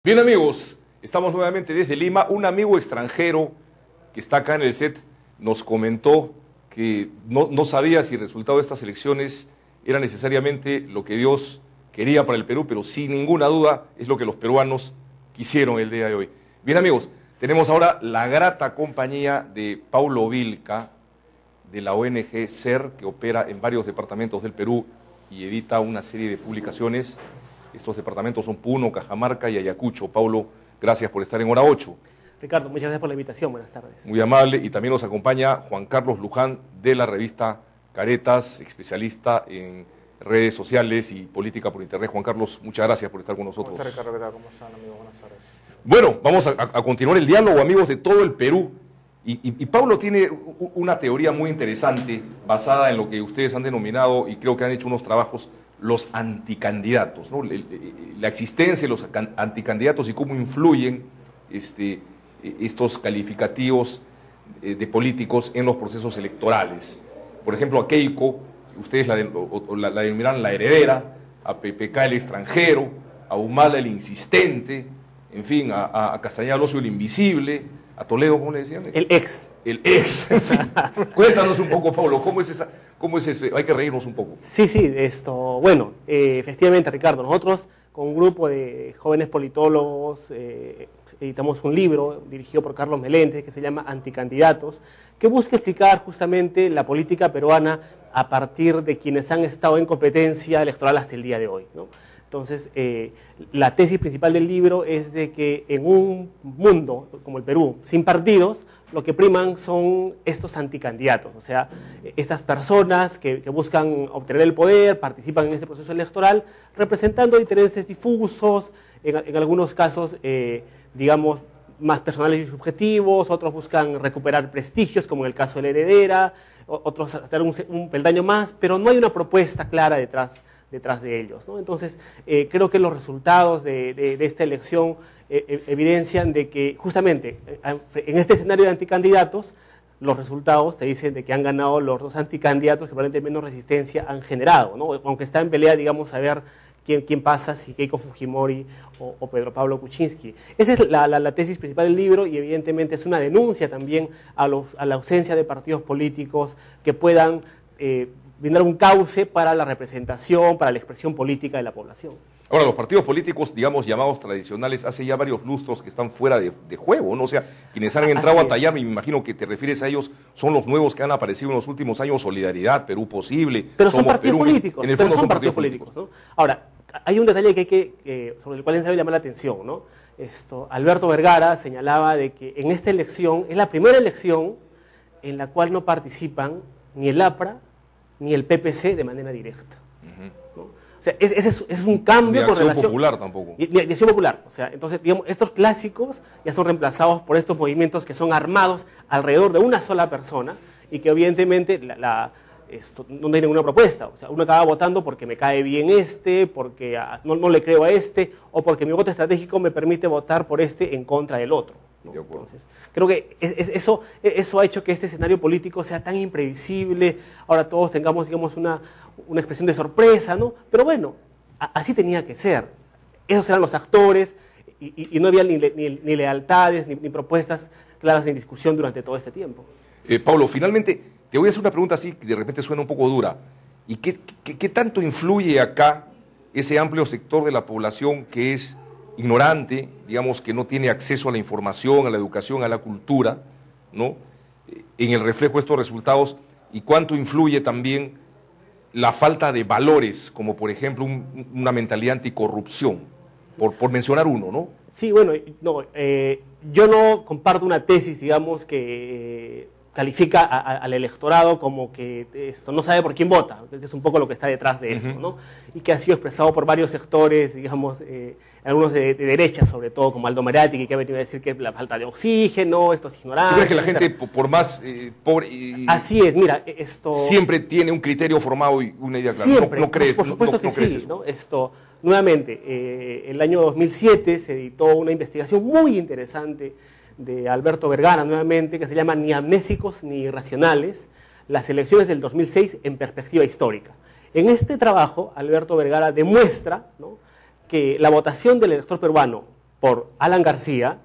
Bien amigos, estamos nuevamente desde Lima. Un amigo extranjero que está acá en el set nos comentó que no sabía si el resultado de estas elecciones era necesariamente lo que Dios quería para el Perú, pero sin ninguna duda es lo que los peruanos quisieron el día de hoy. Bien amigos, tenemos ahora la grata compañía de Paulo Vilca, de la ONG SER, que opera en varios departamentos del Perú y edita una serie de publicaciones. Estos departamentos son Puno, Cajamarca y Ayacucho. Paulo, gracias por estar en Hora 8. Ricardo, muchas gracias por la invitación. Buenas tardes. Muy amable. Y también nos acompaña Juan Carlos Luján, de la revista Caretas, especialista en redes sociales y política por internet. Juan Carlos, muchas gracias por estar con nosotros. ¿Cómo está, Ricardo? ¿Cómo están, amigos? Buenas tardes. Bueno, vamos a continuar el diálogo, amigos de todo el Perú. Y Paulo tiene una teoría muy interesante basada en lo que ustedes han denominado, y creo que han hecho unos trabajos, los anticandidatos, ¿no? La existencia de los anticandidatos y cómo influyen estos calificativos de políticos en los procesos electorales. Por ejemplo, a Keiko, ustedes la denominarán la heredera, a PPK el extranjero, a Humala el insistente, en fin, a Castañeda Alonso el invisible, a Toledo, ¿cómo le decían? El ex. El ex, en fin. Cuéntanos un poco, Pablo, ¿cómo es ese? Hay que reírnos un poco. Sí, bueno, efectivamente, Ricardo, nosotros con un grupo de jóvenes politólogos editamos un libro dirigido por Carlos Meléndez que se llama Anticandidatos, que busca explicar justamente la política peruana a partir de quienes han estado en competencia electoral hasta el día de hoy, ¿no? Entonces, la tesis principal del libro es de que en un mundo como el Perú, sin partidos, lo que priman son estos anticandidatos, o sea, estas personas que buscan obtener el poder, participan en este proceso electoral, representando intereses difusos, en algunos casos, digamos, más personales y subjetivos, otros buscan recuperar prestigios, como en el caso de la heredera, otros hacer un peldaño más, pero no hay una propuesta clara detrás de ellos, ¿no? Entonces, creo que los resultados de esta elección evidencian de que justamente en este escenario de anticandidatos, los resultados te dicen de que han ganado los dos anticandidatos que probablemente menos resistencia han generado, ¿no? Aunque está en pelea, digamos, a ver quién pasa, si Keiko Fujimori o Pedro Pablo Kuczynski. Esa es la tesis principal del libro y evidentemente es una denuncia también a la ausencia de partidos políticos que puedan brindar un cauce para la representación, para la expresión política de la población. Ahora, los partidos políticos, digamos, llamados tradicionales, hace ya varios lustros que están fuera de juego, ¿no? O sea, quienes han entrado a tallar, me imagino que te refieres a ellos, son los nuevos que han aparecido en los últimos años, Solidaridad, Perú Posible. Pero son partidos políticos, en el fondo son partidos políticos, ¿no? Ahora, hay un detalle sobre el cual es necesario llamar la atención, ¿no? Alberto Vergara señalaba de que en esta elección, es la primera elección en la cual no participan ni el APRA ni el PPC de manera directa. ¿No? O sea, ese es un cambio con relación... Ni Acción Popular tampoco. Ni Acción Popular. O sea, entonces, digamos, estos clásicos ya son reemplazados por estos movimientos que son armados alrededor de una sola persona y que evidentemente no hay ninguna propuesta. O sea, uno acaba votando porque me cae bien porque no le creo a o porque mi voto estratégico me permite votar por en contra del otro, ¿no? Entonces, creo que eso ha hecho que este escenario político sea tan imprevisible. Ahora todos tengamos, digamos, una expresión de sorpresa, ¿no? Pero bueno, así tenía que ser. Esos eran los actores y no había ni lealtades ni propuestas claras en discusión durante todo este tiempo. Pablo, finalmente, te voy a hacer una pregunta así que de repente suena un poco dura. ¿Y qué tanto influye acá ese amplio sector de la población que es ignorante, digamos, que no tiene acceso a la información, a la educación, a la cultura, ¿no? En el reflejo de estos resultados, y cuánto influye también la falta de valores, como por ejemplo una mentalidad anticorrupción, por mencionar uno, ¿no? Sí, bueno, yo no comparto una tesis, digamos, que califica al electorado como que no sabe por quién vota, que es un poco lo que está detrás de esto, ¿no? Y que ha sido expresado por varios sectores, digamos, algunos de derecha, sobre todo, como Aldo Meratti, que ha venido a decir que es la falta de oxígeno, esto es ignorante. ¿Tú crees que la gente, por más pobre... Así es, mira, siempre tiene un criterio formado y una idea clara? Siempre, ¿No crees? Por supuesto que sí, ¿no? Nuevamente, el año 2007 se editó una investigación muy interesante de Alberto Vergara, nuevamente, que se llama Ni amnésicos ni irracionales, las elecciones del 2006 en perspectiva histórica. En este trabajo, Alberto Vergara demuestra, ¿no?, que la votación del elector peruano por Alan García,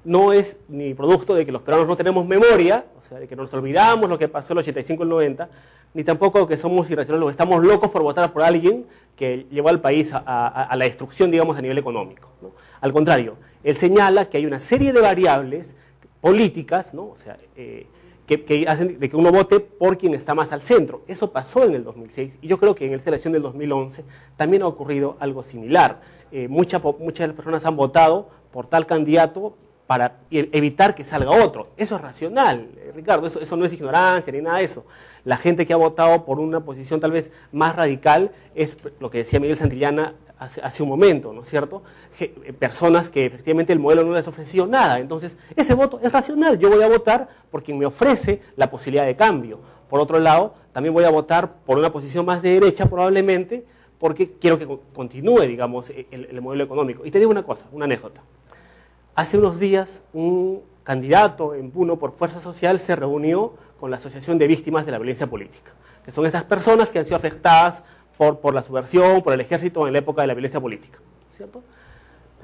no es ni producto de que los peruanos no tenemos memoria, o sea, de que nos olvidamos lo que pasó en el 85 y el 90, ni tampoco que somos irracionales o que estamos locos por votar por alguien que llevó al país a la destrucción, digamos, a nivel económico, ¿no? Al contrario, él señala que hay una serie de variables políticas, ¿no? O sea, que hacen de que uno vote por quien está más al centro. Eso pasó en el 2006 y yo creo que en esta elección del 2011 también ha ocurrido algo similar. Muchas de las personas han votado por tal candidato para evitar que salga otro. Eso es racional, Ricardo, eso no es ignorancia ni nada de eso. La gente que ha votado por una posición tal vez más radical es lo que decía Miguel Santillana hace un momento, ¿no es cierto? Personas que efectivamente el modelo no les ofreció nada. Entonces, ese voto es racional. Yo voy a votar por quien me ofrece la posibilidad de cambio. Por otro lado, también voy a votar por una posición más de derecha probablemente porque quiero que continúe, digamos, el modelo económico. Y te digo una cosa, una anécdota. Hace unos días, un candidato en Puno por Fuerza Social se reunió con la Asociación de Víctimas de la Violencia Política, que son estas personas que han sido afectadas por la subversión, por el ejército en la época de la violencia política, ¿cierto?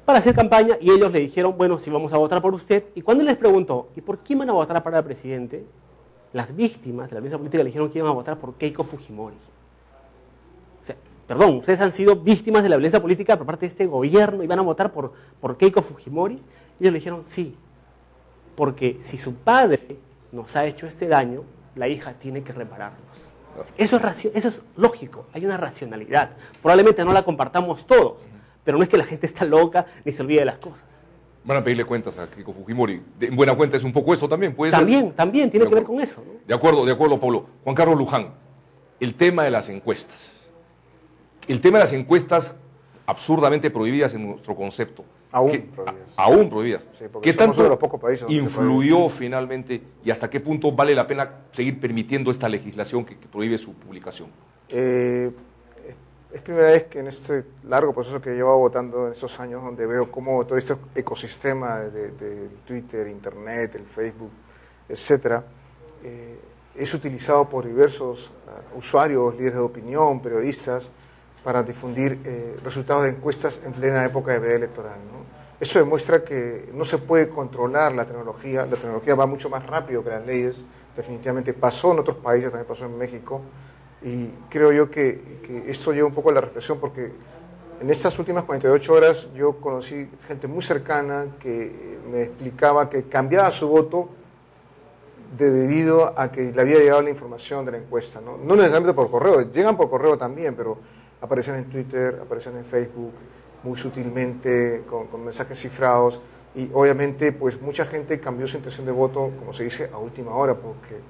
Para hacer campaña, y ellos le dijeron, bueno, sí vamos a votar por usted. Y cuando él les preguntó, ¿y por quién van a votar para el presidente? Las víctimas de la violencia política le dijeron que iban a votar por Keiko Fujimori. O sea, perdón, ustedes han sido víctimas de la violencia política por parte de este gobierno y van a votar por Keiko Fujimori. Y ellos le dijeron sí, porque si su padre nos ha hecho este daño, la hija tiene que repararnos. Eso es lógico, hay una racionalidad. Probablemente no la compartamos todos, pero no es que la gente está loca ni se olvide de las cosas. Van a pedirle cuentas a Keiko Fujimori. En buena cuenta es un poco eso también, ¿puede ser? También tiene que ver con eso, ¿no? De acuerdo, Pablo. Juan Carlos Luján, el tema de las encuestas. El tema de las encuestas absurdamente prohibidas en nuestro concepto. Aún prohibidas. Sí, ¿Qué tanto de los pocos países influyó finalmente y hasta qué punto vale la pena seguir permitiendo esta legislación que prohíbe su publicación? Es primera vez que en este largo proceso que he llevado votando en estos años, donde veo cómo todo este ecosistema de Twitter, Internet, el Facebook, etcétera, es utilizado por diversos usuarios, líderes de opinión, periodistas, para difundir resultados de encuestas en plena época de veda electoral, ¿no? Eso demuestra que no se puede controlar la tecnología va mucho más rápido que las leyes, definitivamente pasó en otros países, también pasó en México, y creo yo que esto lleva un poco a la reflexión, porque en estas últimas 48 horas yo conocí gente muy cercana que me explicaba que cambiaba su voto debido a que le había llegado la información de la encuesta, ¿no? No necesariamente por correo, llegan por correo también, pero aparecen en Twitter, aparecen en Facebook, muy sutilmente, con mensajes cifrados, y obviamente pues mucha gente cambió su intención de voto, como se dice, a última hora,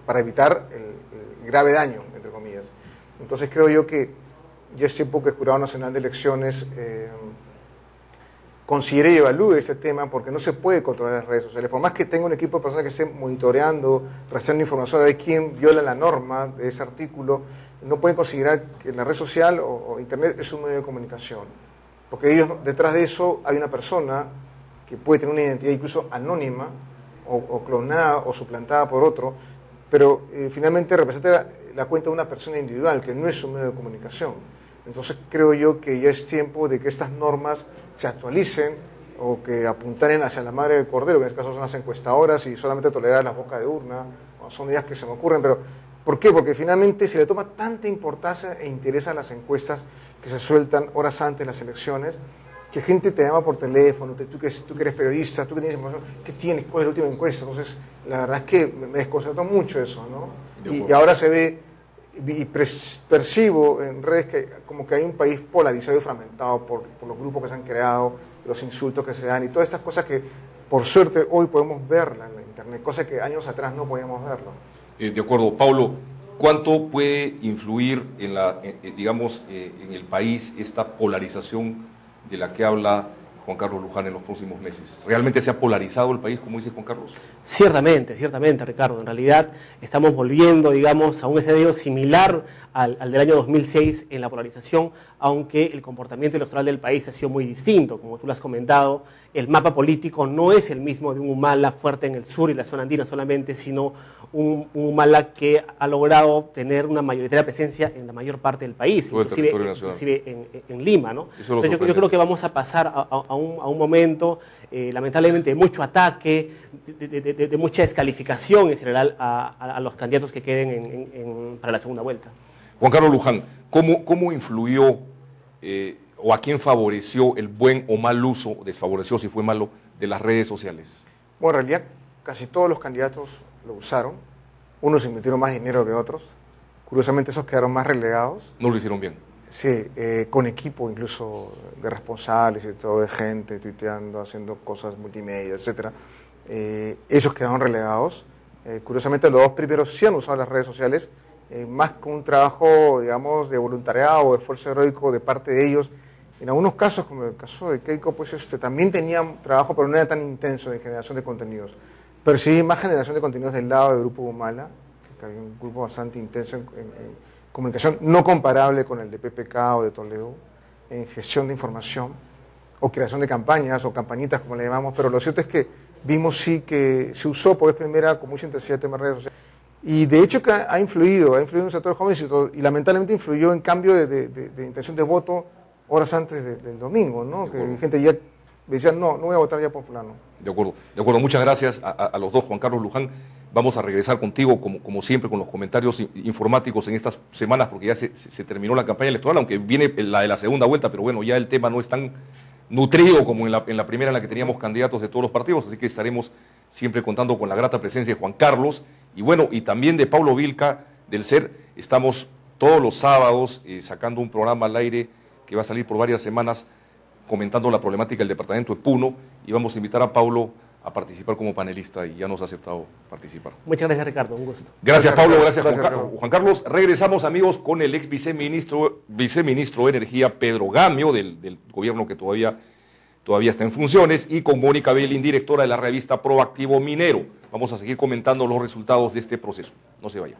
para evitar el grave daño, entre comillas. Entonces creo yo que ya es tiempo que el Jurado Nacional de Elecciones considere y evalúe este tema, porque no se puede controlar las redes sociales. Por más que tenga un equipo de personas que estén monitoreando, rastreando información a ver quién viola la norma de ese artículo, no pueden considerar que la red social o Internet es un medio de comunicación, porque ellos, detrás de eso hay una persona que puede tener una identidad incluso anónima o clonada o suplantada por otro, pero finalmente representa la cuenta de una persona individual, que no es un medio de comunicación. Entonces creo yo que ya es tiempo de que estas normas se actualicen o que apuntaren hacia la madre del cordero, que en este caso son las encuestadoras, y solamente tolerar las bocas de urna. Son ideas que se me ocurren, pero ¿por qué? Porque finalmente se le toma tanta importancia e interés a las encuestas que se sueltan horas antes de las elecciones, que gente te llama por teléfono, tú que eres periodista, tú que tienes información, ¿qué tienes? ¿Cuál es la última encuesta? Entonces, la verdad es que me desconcertó mucho eso, ¿no? Y ahora se ve y percibo en redes que como que hay un país polarizado y fragmentado por los grupos que se han creado, los insultos que se dan y todas estas cosas que, por suerte, hoy podemos verla en la Internet, cosas que años atrás no podíamos verlo. De acuerdo, Pablo, ¿cuánto puede influir en el país esta polarización de la que habla Juan Carlos Luján en los próximos meses? ¿Realmente se ha polarizado el país, como dice Juan Carlos? Ciertamente, Ricardo. En realidad estamos volviendo, digamos, a un escenario similar al del año 2006 en la polarización, aunque el comportamiento electoral del país ha sido muy distinto. Como tú lo has comentado, el mapa político no es el mismo de un Humala fuerte en el sur y la zona andina solamente, sino un Humala que ha logrado tener una mayoritaria presencia en la mayor parte del país, inclusive en Lima, ¿no? Entonces yo creo que vamos a pasar a a un momento, lamentablemente, de mucho ataque, de mucha descalificación en general a los candidatos que queden para la segunda vuelta. Juan Carlos Luján, ¿cómo influyó o a quién favoreció el buen o mal uso, desfavoreció si fue malo, de las redes sociales? Bueno, en realidad casi todos los candidatos lo usaron. Unos invirtieron más dinero que otros. Curiosamente esos quedaron más relegados. No lo hicieron bien. Sí, con equipo incluso de responsables y todo, de gente tuiteando, haciendo cosas multimedia, etc. Esos quedaron relegados. Curiosamente los dos primeros sí han usado las redes sociales, más que un trabajo, digamos, de voluntariado o de esfuerzo heroico de parte de ellos. En algunos casos, como el caso de Keiko, pues también tenían trabajo, pero no era tan intenso de generación de contenidos. Pero sí más generación de contenidos del lado del Grupo Humala, que había un grupo bastante intenso en comunicación, no comparable con el de PPK o de Toledo, en gestión de información, o creación de campañas, o campañitas, como le llamamos, pero lo cierto es que vimos sí que se usó por vez primera con mucha intensidad el tema de redes sociales. Y de hecho que ha influido en un sector joven y lamentablemente influyó en cambio de intención de voto horas antes del domingo, ¿no? Que gente ya decía, no voy a votar ya por fulano. De acuerdo, muchas gracias a los dos. Juan Carlos Luján, vamos a regresar contigo como siempre con los comentarios informáticos en estas semanas porque ya se terminó la campaña electoral, aunque viene la de la segunda vuelta, pero bueno, ya el tema no es tan nutrido como en la primera en la que teníamos candidatos de todos los partidos, así que estaremos siempre contando con la grata presencia de Juan Carlos y bueno, y también de Paulo Vilca del SER. Estamos todos los sábados sacando un programa al aire que va a salir por varias semanas comentando la problemática del departamento de Puno y vamos a invitar a Paulo a participar como panelista y ya nos ha aceptado participar. Muchas gracias, Ricardo, un gusto. Gracias, Paulo, gracias Juan Carlos. Regresamos, amigos, con el ex viceministro de Energía, Pedro Gamio, del gobierno que todavía está en funciones, y con Mónica Belín, directora de la revista Proactivo Minero. Vamos a seguir comentando los resultados de este proceso. No se vayan.